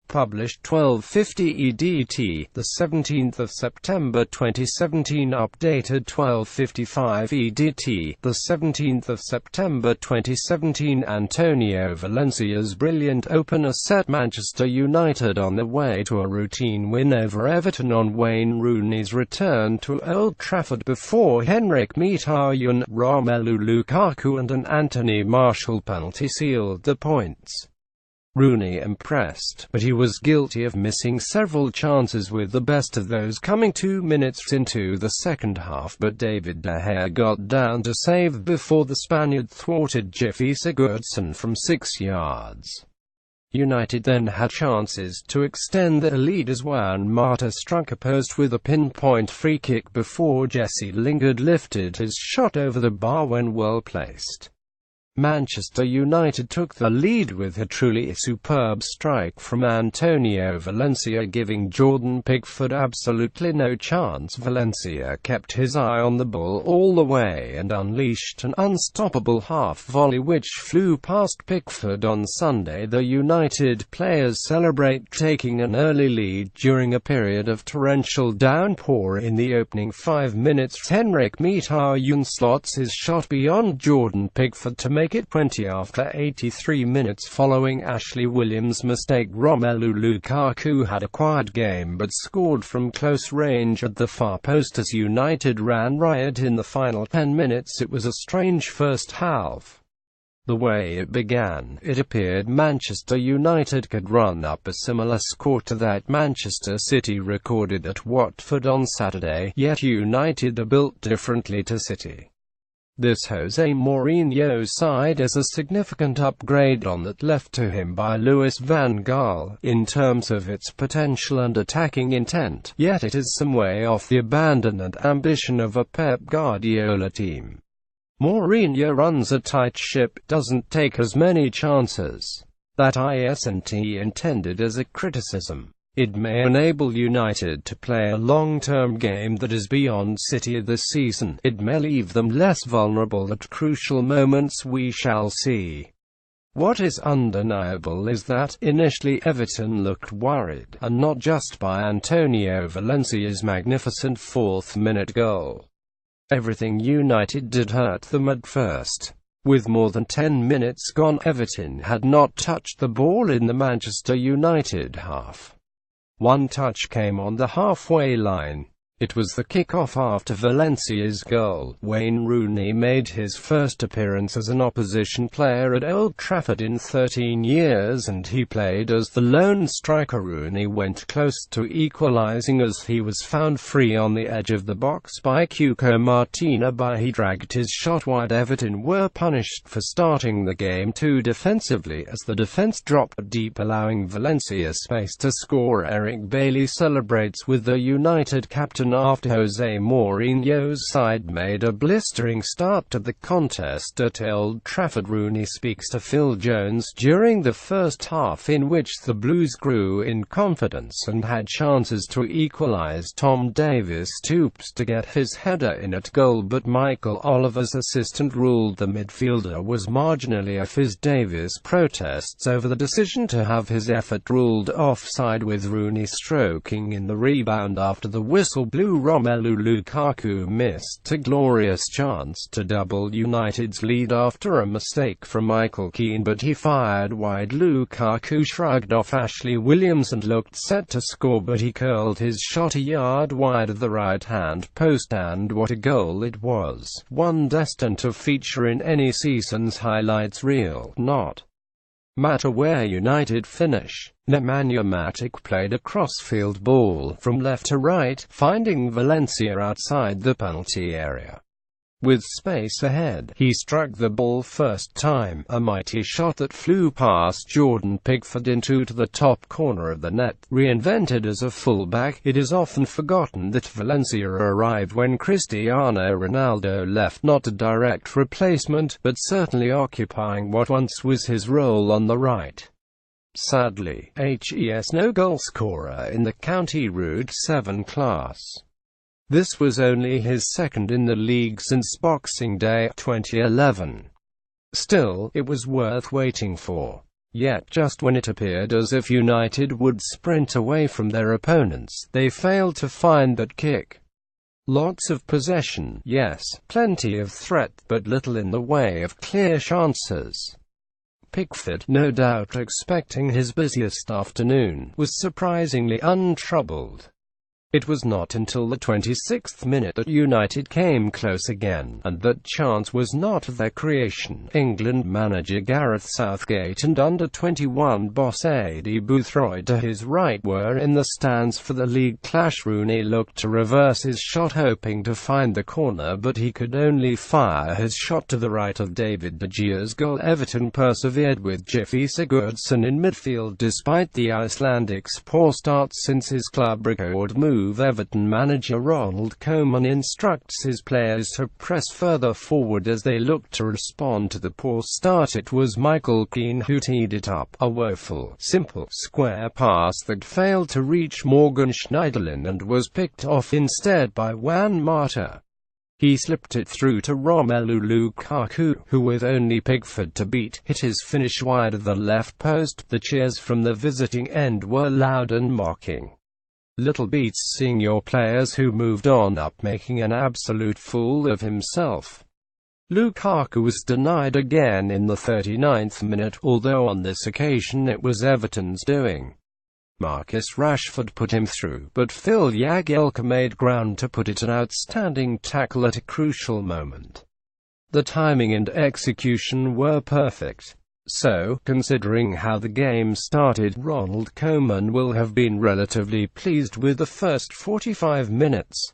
Published 12:50 EDT, the 17th of September 2017. Updated 12:55 EDT, the 17th of September 2017. Antonio Valencia's brilliant opener set Manchester United on the way to a routine win over Everton on Wayne Rooneys return to Old Trafford before Henrikh Mkhitaryan, Romelu Lukaku and an Anthony Martial penalty sealed the points. Rooney impressed, but he was guilty of missing several chances, with the best of those coming 2 minutes into the second half, but David de Gea got down to save before the Spaniard thwarted Gylfi Sigurdsson from 6 yards. United then had chances to extend their lead as Juan Mata struck a post with a pinpoint free-kick before Jesse Lingard lifted his shot over the bar when well placed. Manchester United took the lead with a truly superb strike from Antonio Valencia, giving Jordan Pickford absolutely no chance. Valencia kept his eye on the ball all the way and unleashed an unstoppable half-volley which flew past Pickford. On Sunday, the United players celebrate taking an early lead during a period of torrential downpour. In the opening 5 minutes, Henrikh Mkhitaryan slots his shot beyond Jordan Pickford to make it 20 after 83 minutes. Following Ashley Williams' mistake, Romelu Lukaku had a quiet game but scored from close range at the far post as United ran riot in the final 10 minutes. It was a strange first half. The way it began, it appeared Manchester United could run up a similar score to that Manchester City recorded at Watford on Saturday, yet United are built differently to City. This Jose Mourinho side is a significant upgrade on that left to him by Louis van Gaal, in terms of its potential and attacking intent, yet it is some way off the abandon and ambition of a Pep Guardiola team. Mourinho runs a tight ship, doesn't take as many chances. That isn't intended as a criticism. It may enable United to play a long-term game that is beyond City this season. It may leave them less vulnerable at crucial moments. We shall see. What is undeniable is that, initially, Everton looked worried, and not just by Antonio Valencia's magnificent fourth-minute goal. Everything United did hurt them at first. With more than 10 minutes gone, Everton had not touched the ball in the Manchester United half. One touch came on the halfway line. It was the kick-off after Valencia's goal. Wayne Rooney made his first appearance as an opposition player at Old Trafford in 13 years, and he played as the lone striker. Rooney went close to equalising as he was found free on the edge of the box by Cuco Martina, but he dragged his shot wide. Everton were punished for starting the game too defensively as the defence dropped deep, allowing Valencia space to score. Eric Bailly celebrates with the United captain after Jose Mourinho's side made a blistering start to the contest at Old Trafford. Rooney speaks to Phil Jones during the first half, in which the Blues grew in confidence and had chances to equalise. Tom Davies stoops to get his header in at goal, but Michael Oliver's assistant ruled the midfielder was marginally off. His Davies protests over the decision to have his effort ruled offside, with Rooney stroking in the rebound after the whistle blew. Romelu Lukaku missed a glorious chance to double United's lead after a mistake from Michael Keane, but he fired wide. Lukaku shrugged off Ashley Williams and looked set to score, but he curled his shot a yard wide of the right-hand post, and what a goal it was. One destined to feature in any season's highlights reel. Not matter where United finish. Nemanja Matic played a crossfield ball from left to right, finding Valencia outside the penalty area. With space ahead, he struck the ball first time, a mighty shot that flew past Jordan Pickford into the top corner of the net. Reinvented as a fullback, it is often forgotten that Valencia arrived when Cristiano Ronaldo left, not a direct replacement, but certainly occupying what once was his role on the right. Sadly, HES no goalscorer in the County Route 7 class. This was only his second in the league since Boxing Day 2011. Still, it was worth waiting for. Yet just when it appeared as if United would sprint away from their opponents, they failed to find that kick. Lots of possession, yes, plenty of threat, but little in the way of clear chances. Pickford, no doubt expecting his busiest afternoon, was surprisingly untroubled. It was not until the 26th minute that United came close again, and that chance was not their creation. England manager Gareth Southgate and under-21 boss Adi Boothroyd to his right were in the stands for the league clash. Rooney looked to reverse his shot, hoping to find the corner, but he could only fire his shot to the right of David de Gea's goal. Everton persevered with Gylfi Sigurdsson in midfield despite the Icelandic's poor start since his club record move. Everton manager Ronald Koeman instructs his players to press further forward as they looked to respond to the poor start. It was Michael Keane who teed it up, a woeful, simple, square pass that failed to reach Morgan Schneiderlin and was picked off instead by Juan Mata. He slipped it through to Romelu Lukaku, who with only Pickford to beat, hit his finish wide of the left post. The cheers from the visiting end were loud and mocking. Little beats seeing your players who moved on up making an absolute fool of himself. Lukaku was denied again in the 39th minute, although on this occasion it was Everton's doing. Marcus Rashford put him through, but Phil Jagielka made ground to put it, an outstanding tackle at a crucial moment. The timing and execution were perfect. So, considering how the game started, Ronald Koeman will have been relatively pleased with the first 45 minutes.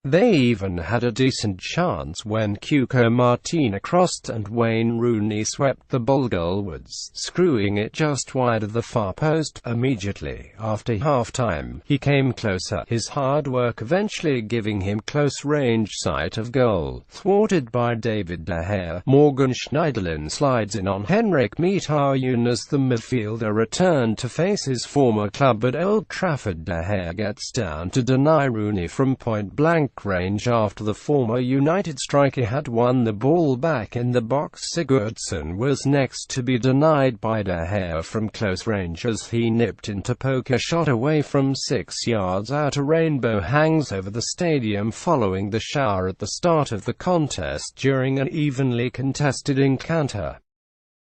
They even had a decent chance when Cuco Martina crossed and Wayne Rooney swept the ball goalwards, screwing it just wide of the far post. Immediately after half-time, he came closer, his hard work eventually giving him close-range sight of goal. Thwarted by David de Gea, Morgan Schneiderlin slides in on Henrikh Mkhitaryan as the midfielder returned to face his former club at Old Trafford. De Gea gets down to deny Rooney from point-blank range after the former United striker had won the ball back in the box. Sigurdsson was next to be denied by De Gea from close range as he nipped into poker shot away from 6 yards out. A rainbow hangs over the stadium following the shower at the start of the contest during an evenly contested encounter.